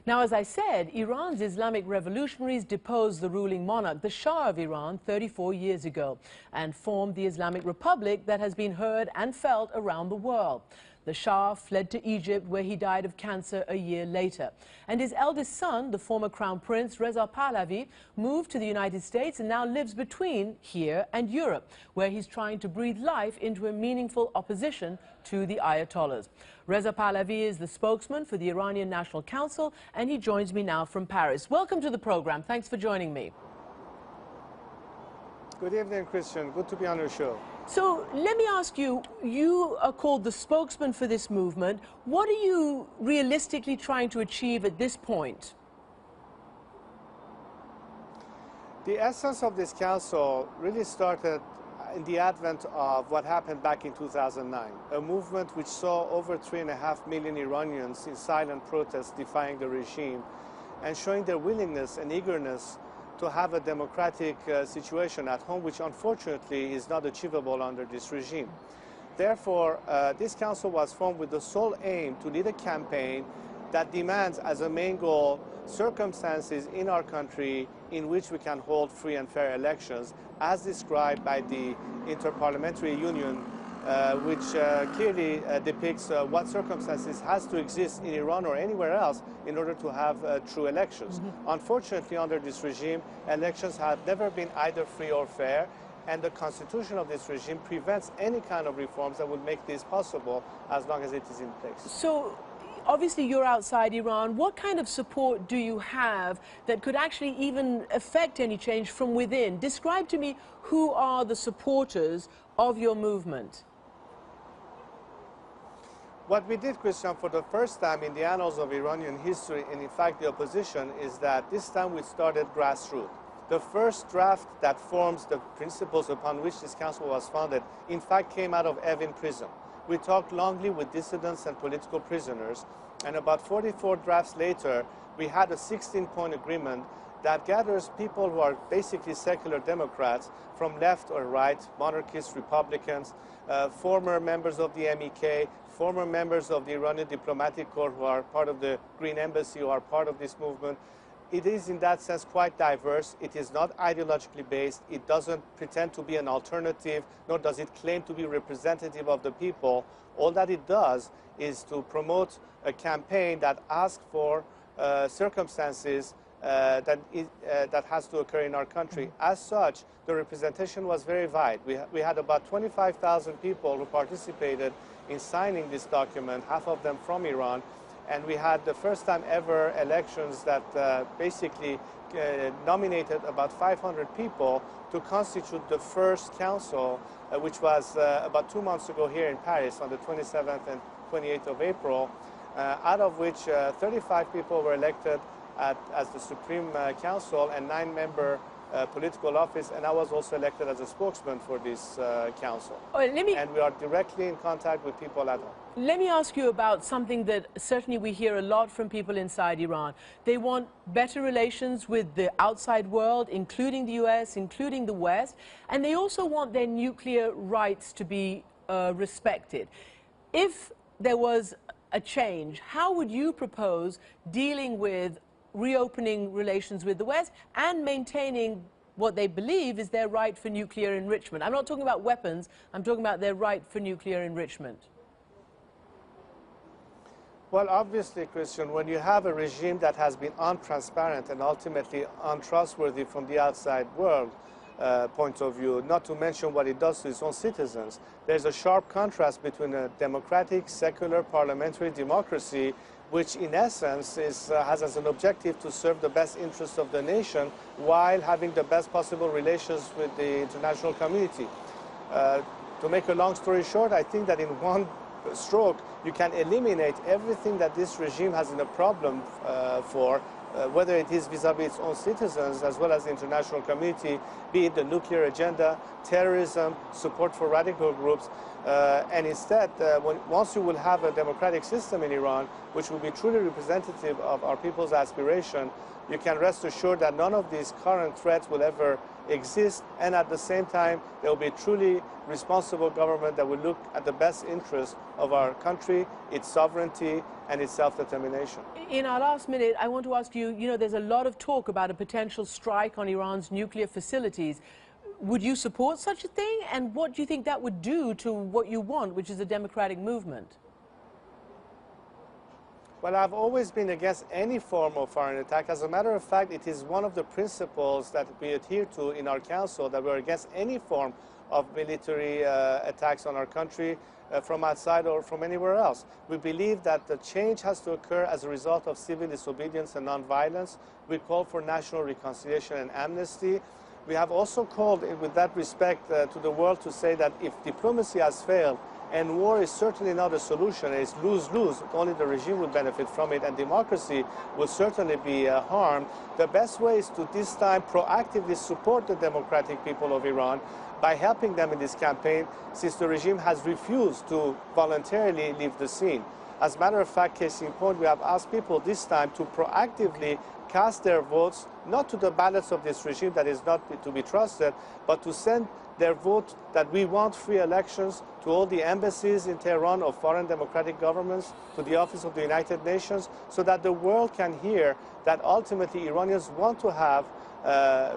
Now, as I said, Iran's Islamic revolutionaries deposed the ruling monarch, the Shah of Iran, 34 years ago, and formed the Islamic Republic that has been heard and felt around the world. The Shah fled to Egypt, where he died of cancer a year later. And his eldest son, the former Crown Prince Reza Pahlavi, moved to the United States and now lives between here and Europe, where he's trying to breathe life into a meaningful opposition to the Ayatollahs. Reza Pahlavi is the spokesman for the Iranian National Council, and he joins me now from Paris. Welcome to the program. Thanks for joining me. Good evening, Christian. Good to be on your show. So let me ask you, you are called the spokesman for this movement. What are you realistically trying to achieve at this point? The essence of this council really started in the advent of what happened back in 2009, a movement which saw over 3.5 million Iranians in silent protest defying the regime and showing their willingness and eagerness to have a democratic situation at home, which unfortunately is not achievable under this regime. Therefore, this council was formed with the sole aim to lead a campaign that demands as a main goal circumstances in our country in which we can hold free and fair elections, as described by the Interparliamentary Union, which clearly depicts what circumstances has to exist in Iran or anywhere else in order to have true elections. Unfortunately, under this regime, elections have never been either free or fair, and the constitution of this regime prevents any kind of reforms that would make this possible as long as it is in place. So, obviously you're outside Iran. What kind of support do you have that could actually even affect any change from within? Describe to me who are the supporters of your movement. What we did, Christian, for the first time in the annals of Iranian history, and in fact the opposition, is that this time we started grassroots. The first draft that forms the principles upon which this council was founded, in fact, came out of Evin prison. We talked longly with dissidents and political prisoners, and about 44 drafts later, we had a 16-point agreement that gathers people who are basically secular Democrats from left or right, monarchists, Republicans, former members of the MEK, former members of the Iranian Diplomatic Corps who are part of the Green Embassy, who are part of this movement. It is in that sense quite diverse. It is not ideologically based. It doesn't pretend to be an alternative, nor does it claim to be representative of the people. All that it does is to promote a campaign that asks for circumstances that has to occur in our country. As such, the representation was very wide. We had about 25,000 people who participated in signing this document, half of them from Iran. And we had the first time ever elections that basically nominated about 500 people to constitute the first council, which was about 2 months ago here in Paris on the 27th and 28th of April, out of which 35 people were elected as the Supreme Council and 9-member political office, and I was also elected as a spokesman for this council. And we are directly in contact with people at home. Let me ask you about something that certainly we hear a lot from people inside Iran. They want better relations with the outside world, including the US, including the West, and they also want their nuclear rights to be respected. If there was a change, how would you propose dealing with reopening relations with the West and maintaining what they believe is their right for nuclear enrichment? I'm not talking about weapons, I'm talking about their right for nuclear enrichment. Well, obviously, Christian, when you have a regime that has been untransparent and ultimately untrustworthy from the outside world point of view, not to mention what it does to its own citizens, there's a sharp contrast between a democratic, secular, parliamentary democracy, which in essence has as an objective to serve the best interests of the nation while having the best possible relations with the international community. To make a long story short, I think that in one stroke, you can eliminate everything that this regime has in a problem for, whether it is vis-à-vis its own citizens as well as the international community, be it the nuclear agenda, terrorism, support for radical groups. And instead, once you will have a democratic system in Iran, which will be truly representative of our people's aspiration, you can rest assured that none of these current threats will ever exist, and at the same time there will be a truly responsible government that will look at the best interests of our country, its sovereignty, and its self-determination. In our last minute, I want to ask you, there's a lot of talk about a potential strike on Iran's nuclear facilities. Would you support such a thing? And what do you think that would do to what you want, which is a democratic movement? Well, I've always been against any form of foreign attack. As a matter of fact, it is one of the principles that we adhere to in our council, that we're against any form of military attacks on our country from outside or from anywhere else. We believe that the change has to occur as a result of civil disobedience and nonviolence. We call for national reconciliation and amnesty. We have also called, with that respect, to the world to say that if diplomacy has failed, and war is certainly not a solution, it's lose-lose, only the regime will benefit from it, and democracy will certainly be harmed. The best way is to this time proactively support the democratic people of Iran by helping them in this campaign, since the regime has refused to voluntarily leave the scene. As a matter of fact, case in point, we have asked people this time to proactively cast their votes, not to the ballots of this regime that is not to be trusted, but to send their vote that we want free elections to all the embassies in Tehran of foreign democratic governments, to the Office of the United Nations, so that the world can hear that ultimately Iranians want to have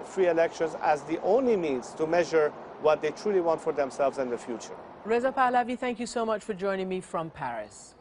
free elections as the only means to measure what they truly want for themselves in the future. Reza Pahlavi, thank you so much for joining me from Paris.